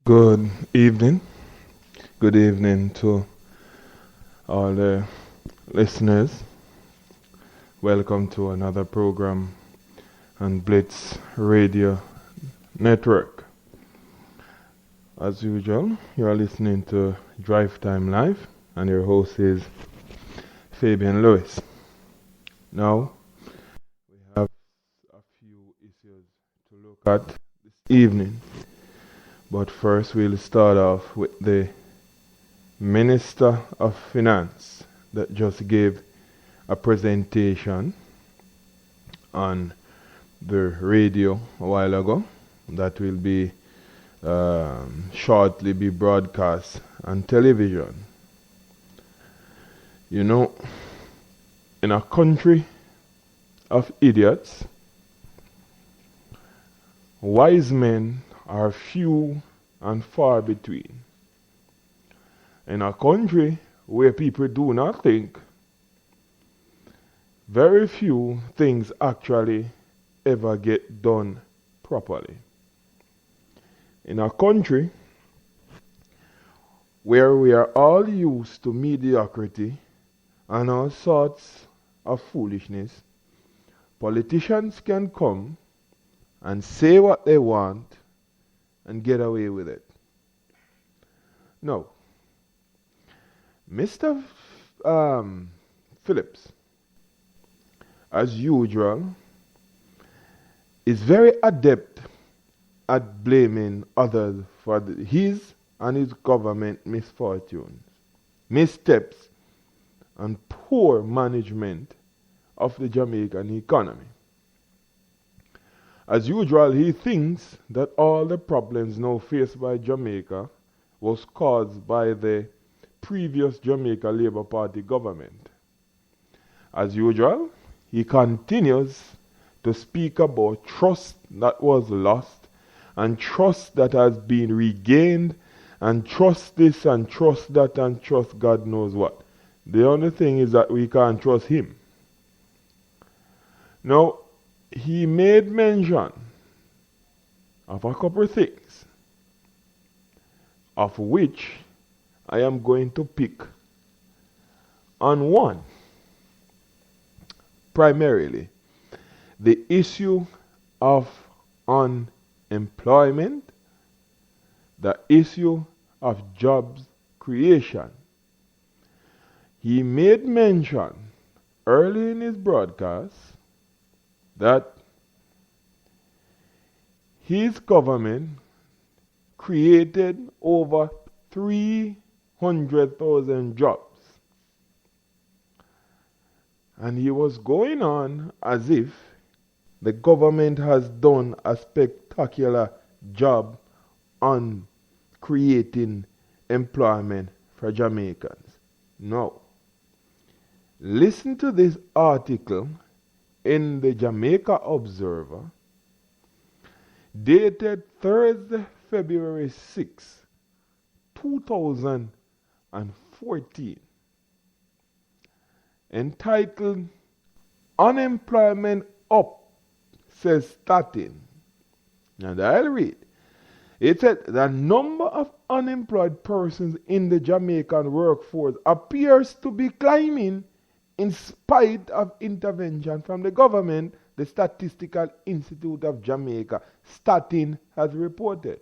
Good evening. Good evening to all the listeners. Welcome to another program on Blitz Radio Network. As usual, you are listening to Drive Time Live, and your host is Fabian Lewis. Now, we have a few issues to look at this evening, but first we'll start off with the Minister of Finance that just gave a presentation on the radio a while ago that will be shortly be broadcast on television. You know, in a country of idiots, wise men are few and far between. In a country where people do not think, very few things actually ever get done properly. In a country where we are all used to mediocrity and all sorts of foolishness, politicians can come and say what they want and get away with it. No. Mr. Phillips, as usual, is very adept at blaming others for his and his government misfortunes, missteps, and poor management of the Jamaican economy. As usual, he thinks that all the problems now faced by Jamaica was caused by the previous Jamaica Labour Party government. As usual, he continues to speak about trust that was lost and trust that has been regained and trust this and trust that and trust God knows what. The only thing is that we can't trust him. Now, he made mention of a couple of things, of which I am going to pick on one. Primarily, the issue of unemployment, the issue of jobs creation. He made mention early in his broadcast that his government created over 300,000 jobs. And he was going on as if the government has done a spectacular job on creating employment for Jamaicans. No. Listen to this article in the Jamaica Observer, dated Thursday, February 6, 2014, entitled Unemployment Up, says Statin. And I'll read. It said the number of unemployed persons in the Jamaican workforce appears to be climbing in spite of intervention from the government, the Statistical Institute of Jamaica, Statin, has reported.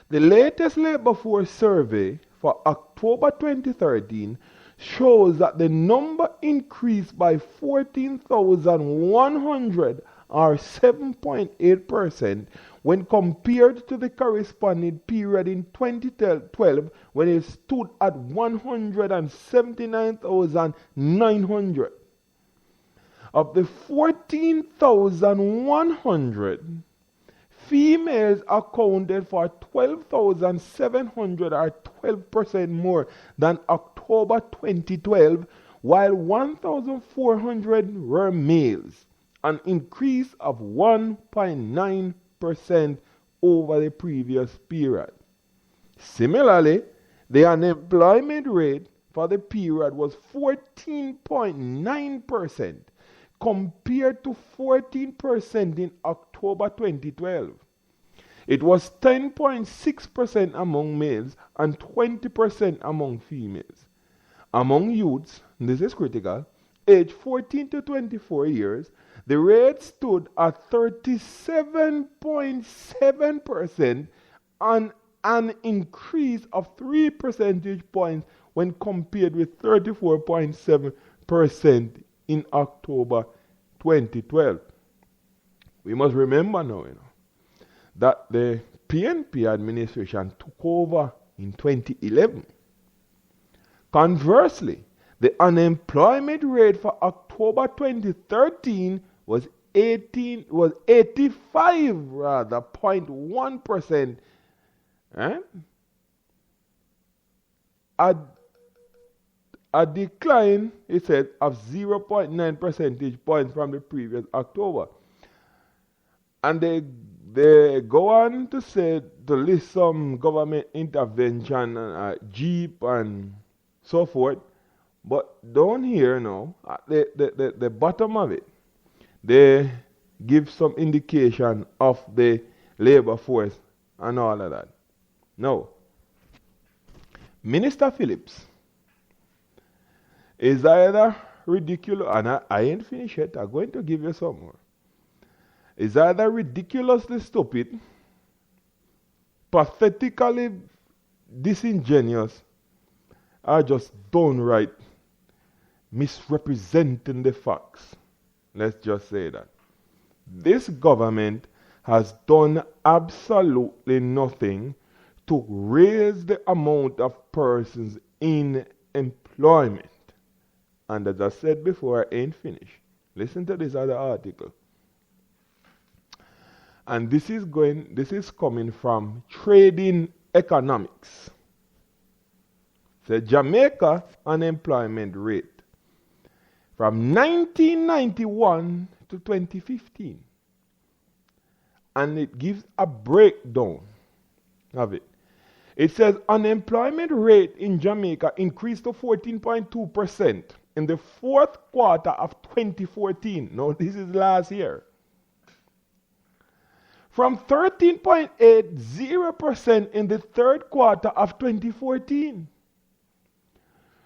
The latest labor force survey for October 2013 shows that the number increased by 14,100 or 7.8% when compared to the corresponding period in 2012 when it stood at 179,900. Of the 14,100, females accounted for 12,700 or 12% more than October 2012, while 1,400 were males, an increase of 1.9% over the previous period. Similarly, the unemployment rate for the period was 14.9% compared to 14% in October 2012. It was 10.6% among males and 20% among females. Among youths, this is critical, aged 14 to 24 years, the rate stood at 37.7% and an increase of 3 percentage points when compared with 34.7% in October 2012. We must remember now, that the PNP administration took over in 2011. Conversely, the unemployment rate for October 2013 was 85.1%. A decline, it said, of 0.9 percentage points from the previous October. And they go on to say, to list some government intervention, Jeep and so forth. But down here now, at the bottom of it, they give some indication of the labor force and all of that. Now, Minister Phillips is either ridiculous, and I ain't finished yet, I'm going to give you some more. Is either ridiculously stupid, pathetically disingenuous, or just downright misrepresenting the facts. Let's just say that. This government has done absolutely nothing to raise the amount of persons in employment. And as I said before, I ain't finished. Listen to this other article. And this is coming from Trading Economics. The Jamaica unemployment rate from 1991 to 2015. And it gives a breakdown of it. It says unemployment rate in Jamaica increased to 14.2% in the fourth quarter of 2014. No, this is last year. From 13.80% in the third quarter of 2014.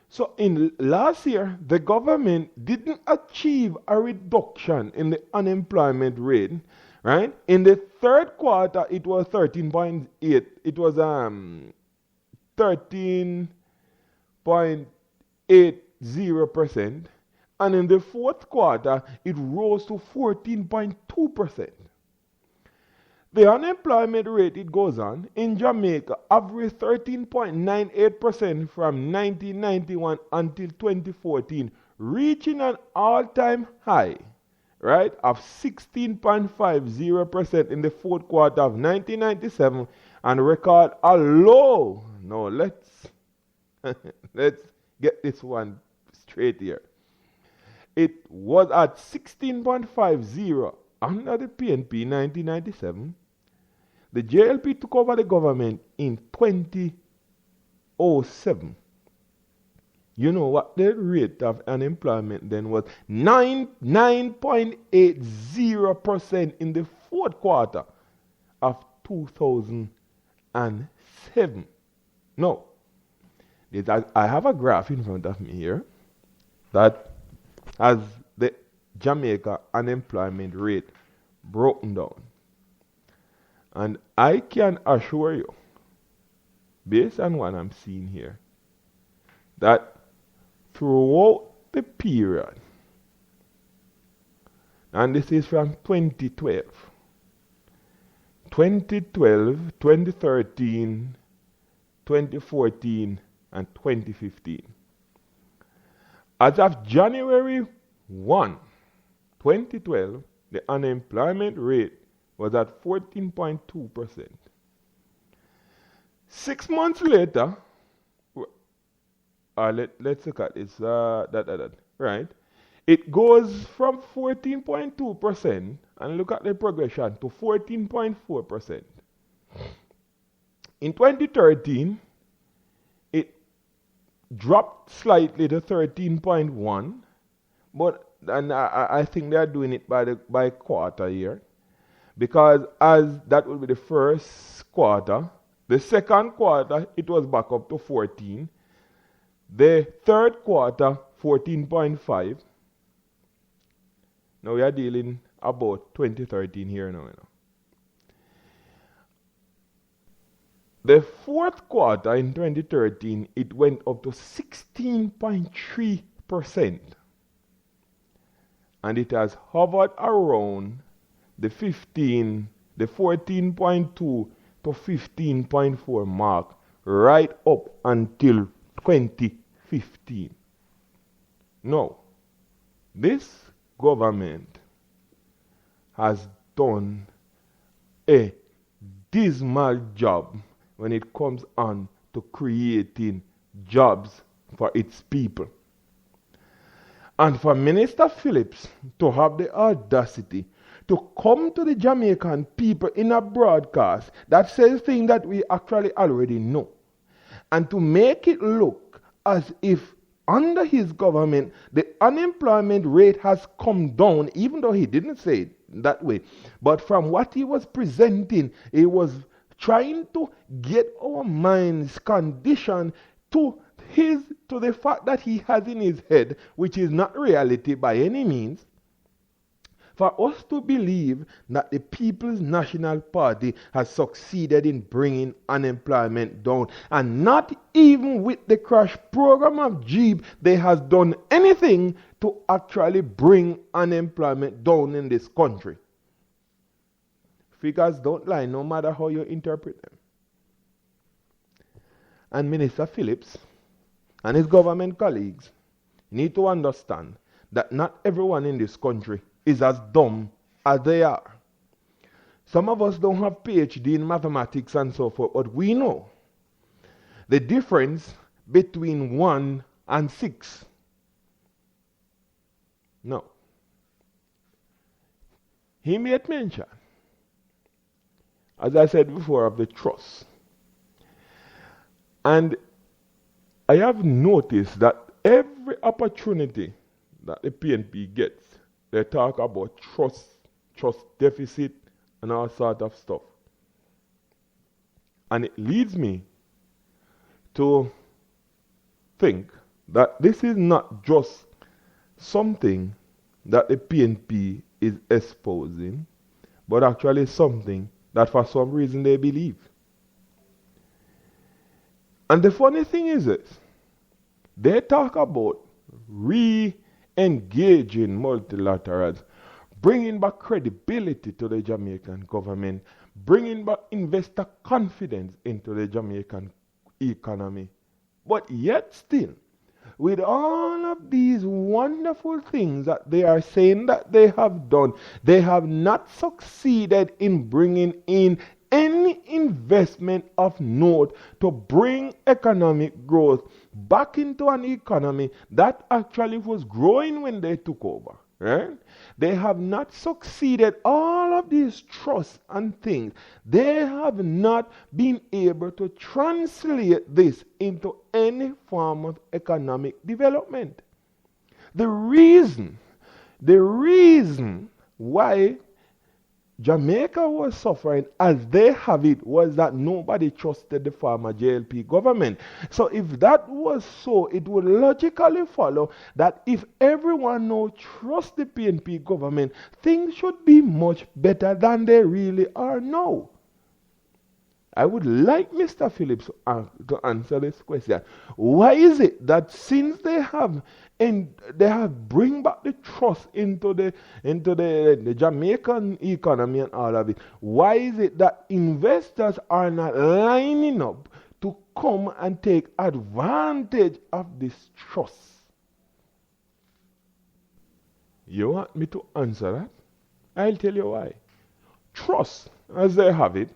So in last year, the government didn't achieve a reduction in the unemployment rate, right? In the third quarter, it was 13.8. It was 13.80%. And in the fourth quarter, it rose to 14.2%. The unemployment rate, it goes on, in Jamaica averaged 13.98% from 1991 until 2014, reaching an all-time high, right, of 16.50% in the fourth quarter of 1997 and record a low. No, let's get this one straight here. It was at 16.50 under the PNP in 1997. The JLP took over the government in 2007. You know what the rate of unemployment then was? 9.80% in the fourth quarter of 2007. No. I have a graph in front of me here that has the Jamaica unemployment rate broken down. And I can assure you, based on what I'm seeing here, that throughout the period, and this is from 2012, 2013, 2014, and 2015. As of January 1, 2012, the unemployment rate was at 14.2%. 6 months later, let's look at this, right? It goes from 14.2% and look at the progression to 14.4%. In 2013, it dropped slightly to 13.1%, but I think they are doing it by quarter year. because as that will be the first quarter, the second quarter it was back up to 14, the third quarter 14.5. Now we are dealing about 2013 here now. The fourth quarter in 2013, it went up to 16.3%. And it has hovered around the 14.2 to 15.4 mark right up until 2015. Now, this government has done a dismal job when it comes on to creating jobs for its people. And for Minister Phillips to have the audacity to come to the Jamaican people in a broadcast that says things that we actually already know, and to make it look as if under his government the unemployment rate has come down, even though he didn't say it that way. But from what he was presenting, he was trying to get our minds conditioned to the fact that he has in his head, which is not reality by any means, for us to believe that the People's National Party has succeeded in bringing unemployment down. And not even with the crash program of JEEB, they has done anything to actually bring unemployment down in this country. Figures don't lie, no matter how you interpret them. And Minister Phillips and his government colleagues need to understand that not everyone in this country is as dumb as they are. Some of us don't have PhD in mathematics and so forth, but we know the difference between 1 and 6. No. He made mention, as I said before, of the trust. And I have noticed that every opportunity that the PNP gets, they talk about trust deficit, and all sort of stuff. And it leads me to think that this is not just something that the PNP is espousing, but actually something that for some reason they believe. And the funny thing is this: they talk about re-engaging multilaterals, bringing back credibility to the Jamaican government, bringing back investor confidence into the Jamaican economy. But yet still, with all of these wonderful things that they are saying that they have done, they have not succeeded in bringing in any investment of note to bring economic growth back into an economy that actually was growing when they took over. Right? They have not succeeded. All of these trusts and things, they have not been able to translate this into any form of economic development. The reason why Jamaica was suffering as they have it was that nobody trusted the former JLP government. So if that was so, it would logically follow that if everyone now trusts the PNP government, things should be much better than they really are now. I would like Mr. Phillips to answer this question. Why is it that since they have bring back the trust into the Jamaican economy and all of it, why is it that investors are not lining up to come and take advantage of this trust? You want me to answer that? I'll tell you why. Trust, as they have it,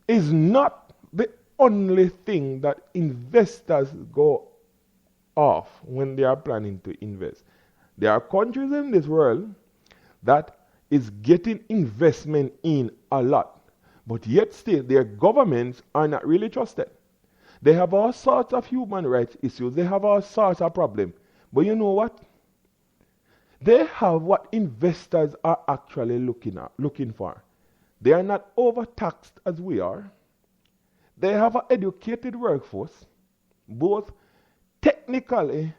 is not the only thing that investors go off when they are planning to invest. There are countries in this world that is getting investment in a lot, but yet still their governments are not really trusted. They have all sorts of human rights issues. They have all sorts of problems. But you know what? They have what investors are actually looking for. They are not overtaxed as we are. They have an educated workforce, both technically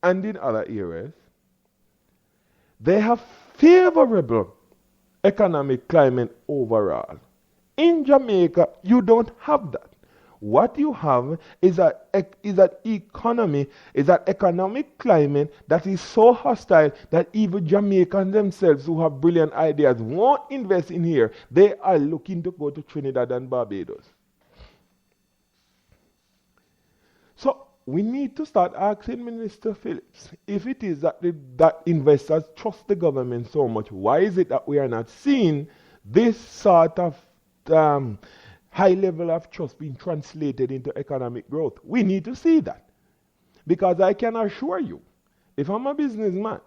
and in other areas. They have favorable economic climate overall. In Jamaica, you don't have that. What you have is an economy, is an economic climate that is so hostile that even Jamaicans themselves who have brilliant ideas won't invest in here. They are looking to go to Trinidad and Barbados. So we need to start asking Minister Phillips, if it is that that investors trust the government so much, why is it that we are not seeing this sort of high level of trust being translated into economic growth? We need to see that. Because I can assure you, if I'm a businessman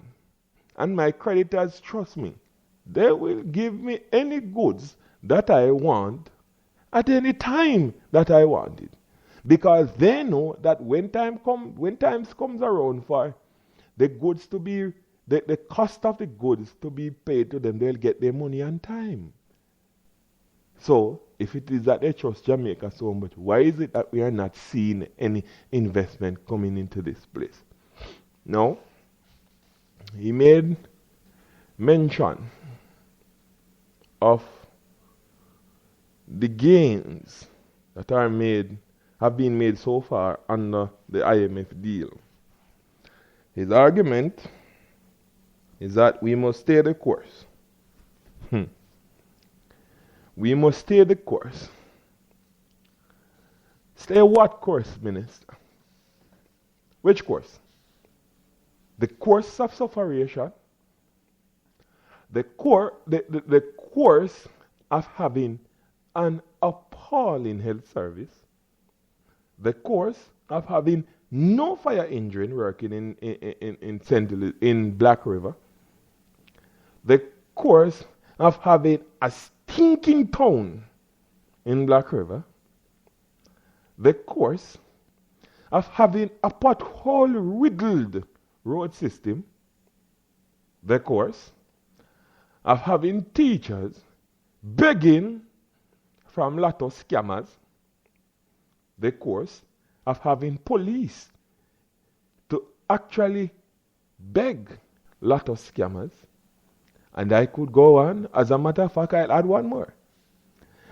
and my creditors trust me, they will give me any goods that I want at any time that I want it. Because they know that when times comes around for the goods to be, the cost of the goods to be paid to them, they'll get their money on time. So, if it is that they trust Jamaica so much, why is it that we are not seeing any investment coming into this place? No. He made mention of the gains that have been made so far under the IMF deal. His argument is that we must stay the course. We must stay the course. Stay what course, Minister? Which course? The course of sufferation? The course of having an appalling health service? The course of having no fire engine working in Black River? The course of having a stinking town in Black River? The course of having a pothole-riddled road system? The course of having teachers begging from lotto scammers? The course of having police to actually beg lotto scammers? And I could go on. As a matter of fact, I'll add one more.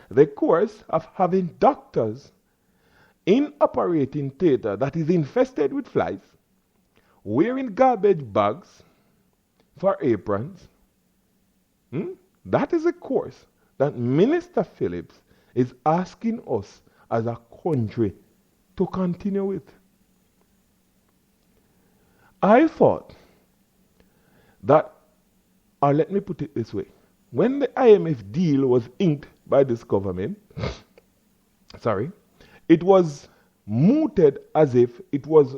The course of having doctors in operating theater that is infested with flies, wearing garbage bags for aprons. That is a course that Minister Phillips is asking us as a country to continue with. I thought that, or let me put it this way, when the IMF deal was inked by this government, it was mooted as if it was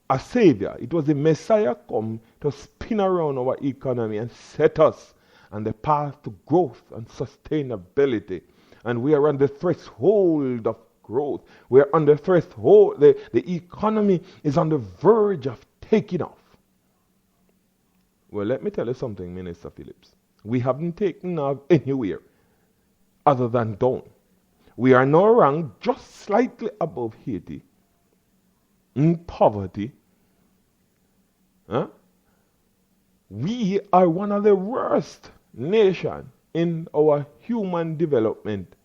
a savior. It was a messiah come to spin around our economy and set us on the path to growth and sustainability. And we are on the threshold of growth. We are on the threshold. The economy is on the verge of taking off. Well, let me tell you something, Minister Phillips. We haven't taken off anywhere other than down. We are now ranked just slightly above Haiti in poverty. We are one of the worst nations in our human development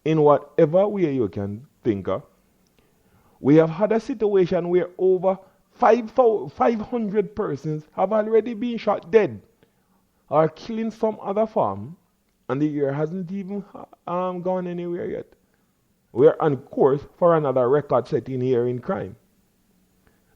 in whatever way you can think of. We have had a situation where over 500 persons have already been shot dead or killed in some other form, and the year hasn't even gone anywhere yet. We are on course for another record-setting year in crime.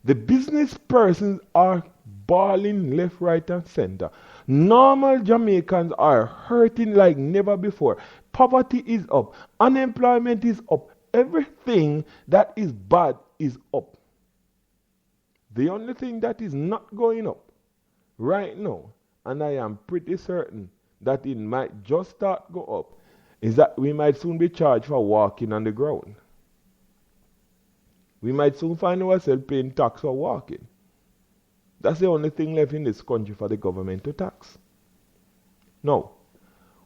The business persons are balling left, right, and center. Normal Jamaicans are hurting like never before. Poverty is up. Unemployment is up. Everything that is bad is up. The only thing that is not going up right now, and I am pretty certain that it might just start go up, is that we might soon be charged for walking on the ground. We might soon find ourselves paying tax for walking. That's the only thing left in this country for the government to tax. Now,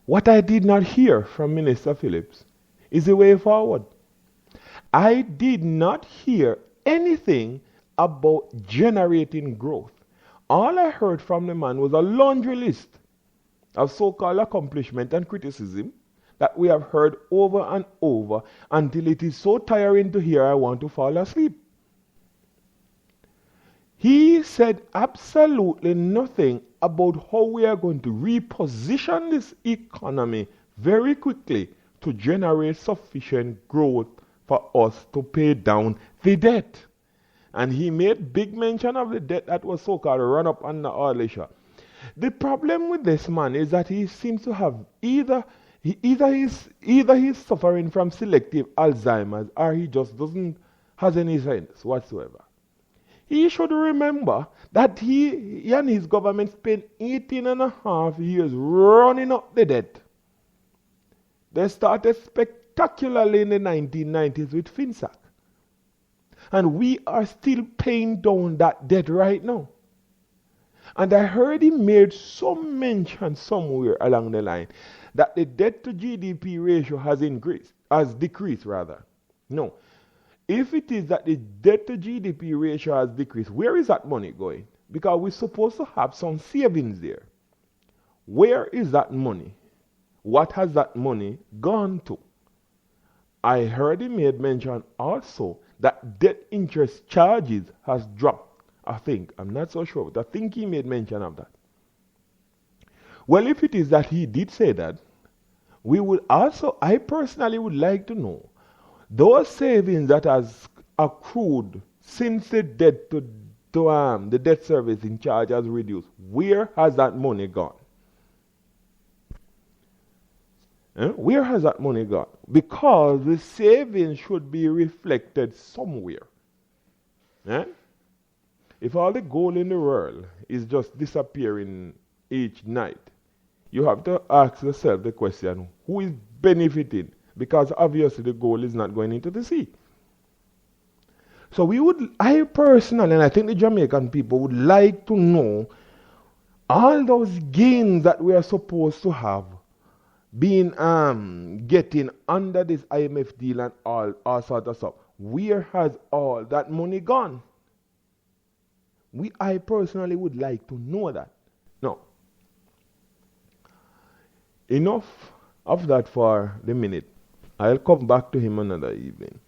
what I did not hear from Minister Phillips is the way forward. I did not hear anything about generating growth. All I heard from the man was a laundry list of so-called accomplishment and criticism that we have heard over and over until it is so tiring to hear I want to fall asleep. He said absolutely nothing about how we are going to reposition this economy very quickly to generate sufficient growth for us to pay down the debt. And he made big mention of the debt that was so-called run up under our leisure. The problem with this man is that he seems to have either he's suffering from selective Alzheimer's or he just doesn't has any sense whatsoever. He should remember that he and his government spent 18 and a half years running up the debt. They started spectacularly in the 1990s with FinSac. And we are still paying down that debt right now. And I heard he made some mention somewhere along the line that the debt to GDP ratio has decreased rather. No. If it is that the debt to GDP ratio has decreased, where is that money going? Because we're supposed to have some savings there. Where is that money? What has that money gone to? I heard he made mention also that debt interest charges has dropped. I'm not so sure, but I think he made mention of that. Well, if it is that he did say that, I personally would like to know those savings that has accrued since the debt the debt servicing charge has reduced, where has that money gone? Where has that money gone? Because the savings should be reflected somewhere. If all the gold in the world is just disappearing each night, you have to ask yourself the question, who is benefiting? Because obviously the gold is not going into the sea. So I personally, and I think the Jamaican people would like to know all those gains that we are supposed to have being getting under this IMF deal and all sorts of stuff. Where has all that money gone? I personally would like to know that. No. Enough of that for the minute. I'll come back to him another evening.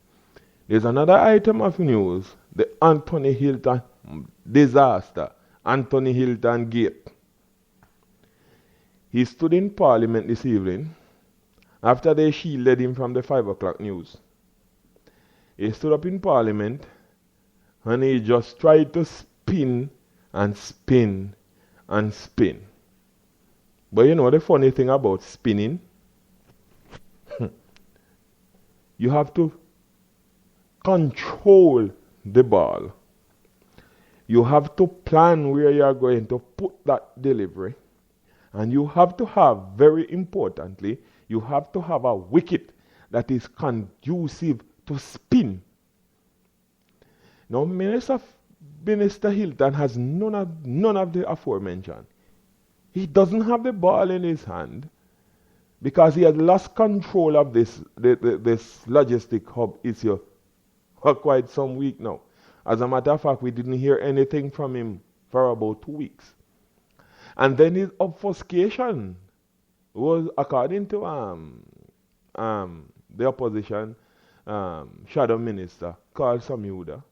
There's another item of news, the Anthony Hilton disaster, Anthony Hilton Gate. He stood in Parliament this evening after they shielded him from the 5 o'clock news. He stood up in Parliament and he just tried to spin and spin and spin. But you know the funny thing about spinning? You have to control the ball. You have to plan where you are going to put that delivery. And you have to have, very importantly, you have to have a wicket that is conducive to spin. Now, Minister Hilton has none of the aforementioned. He doesn't have the ball in his hand because he has lost control of this logistic hub issue for quite some week now. As a matter of fact, we didn't hear anything from him for about 2 weeks. And then his obfuscation was, according to the opposition shadow minister, Carl Samuda,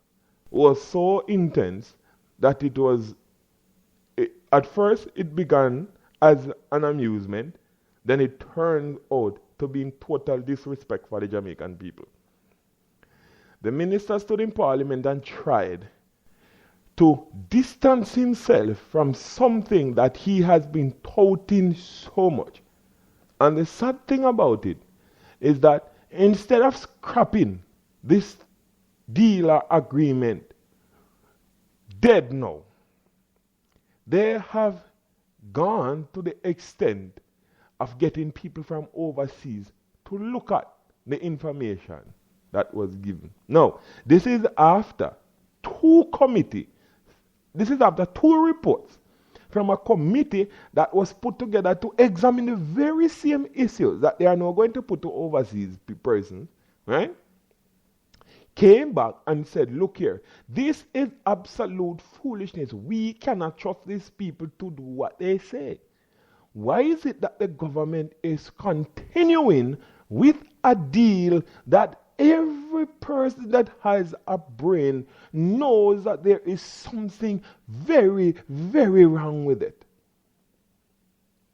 was so intense that at first it began as an amusement, then it turned out to be in total disrespect for the Jamaican people. The minister stood in Parliament and tried to distance himself from something that he has been touting so much. And the sad thing about it is that instead of scrapping this deal or agreement dead now, they have gone to the extent of getting people from overseas to look at the information that was given. Now, this is after 2 committees This is after 2 reports from a committee that was put together to examine the very same issues that they are now going to put to overseas persons, right? Came back and said, look here, this is absolute foolishness. We cannot trust these people to do what they say. Why is it that the government is continuing with a deal that every person that has a brain knows that there is something very, very wrong with it?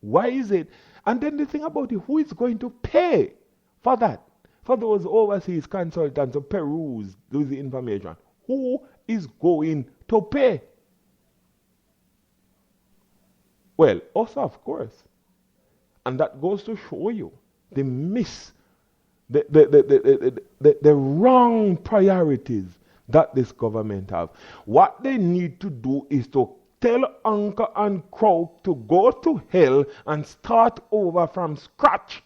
Why is it? And then the thing about it, who is going to pay for that? For those overseas consultants to peruse the information, who is going to pay? Well, us, of course. And that goes to show you the wrong priorities that this government have. What they need to do is to tell Anchor and Crow to go to hell and start over from scratch,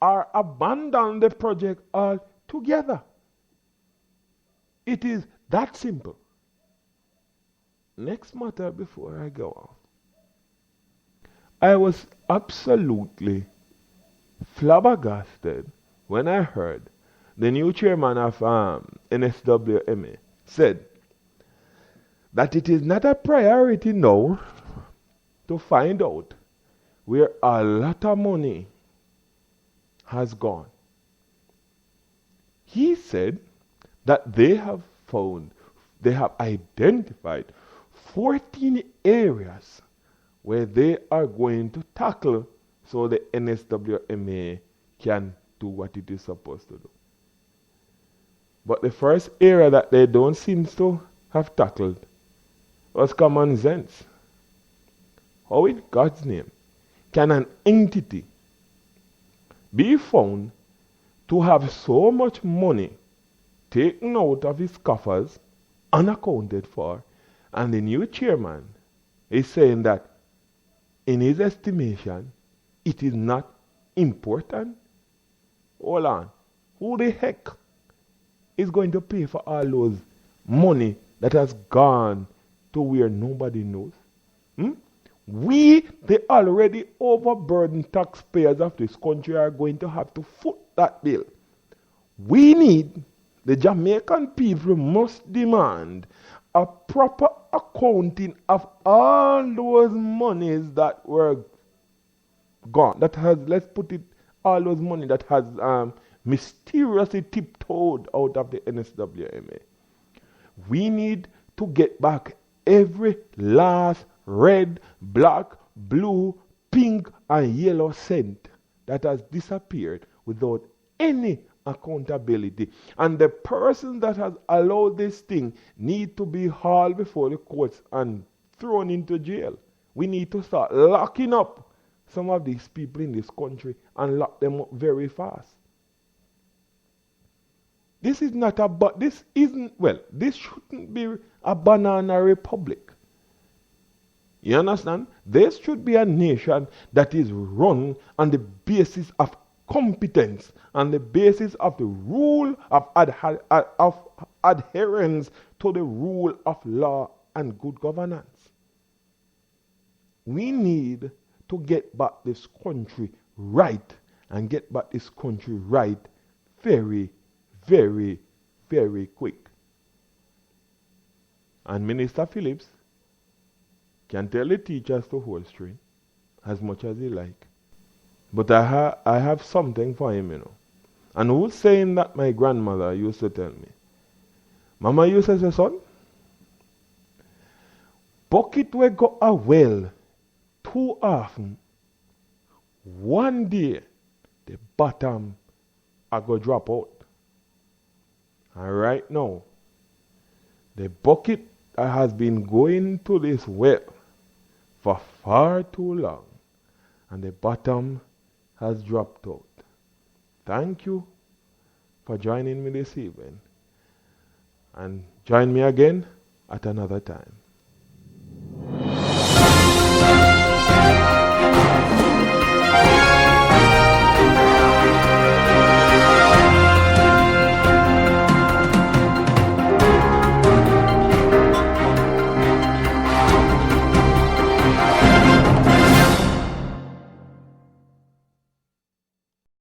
or abandon the project altogether. It is that simple. Next matter before I go on. I was absolutely flabbergasted when I heard the new chairman of NSWMA said that it is not a priority now to find out where a lot of money has gone. He said that they have identified 14 areas where they are going to tackle so the NSWMA can do what it is supposed to do. But the first area that they don't seem to have tackled was common sense. How in God's name can an entity be found to have so much money taken out of his coffers, unaccounted for, and the new chairman is saying that in his estimation it is not important? Hold on. Who the heck is going to pay for all those money that has gone to where nobody knows? We, the already overburdened taxpayers of this country, are going to have to foot that bill. The Jamaican people must demand a proper accounting of all those monies that were gone. That has, let's put it, all those money that has mysteriously tiptoed out of the NSWMA. We need to get back every last red, black, blue, pink, and yellow cent that has disappeared without any accountability. And the person that has allowed this thing need to be hauled before the courts and thrown into jail. We need to start locking up some of these people in this country and lock them up very fast. This shouldn't be a banana republic. You understand? This should be a nation that is run on the basis of competence, on the basis of the rule of adherence to the rule of law and good governance. We need to get back this country right, and get back this country right very, very, very quick. And Minister Phillips can tell the teachers to hold straight as much as he like. But I have something for him, you know. And who's saying that? My grandmother used to tell me. Mama used to say, son, bucket will go a well too often. One day, the bottom I go drop out. And right now, the bucket has been going to this well for far too long, and the bottom has dropped out. Thank you for joining me this evening, and join me again at another time.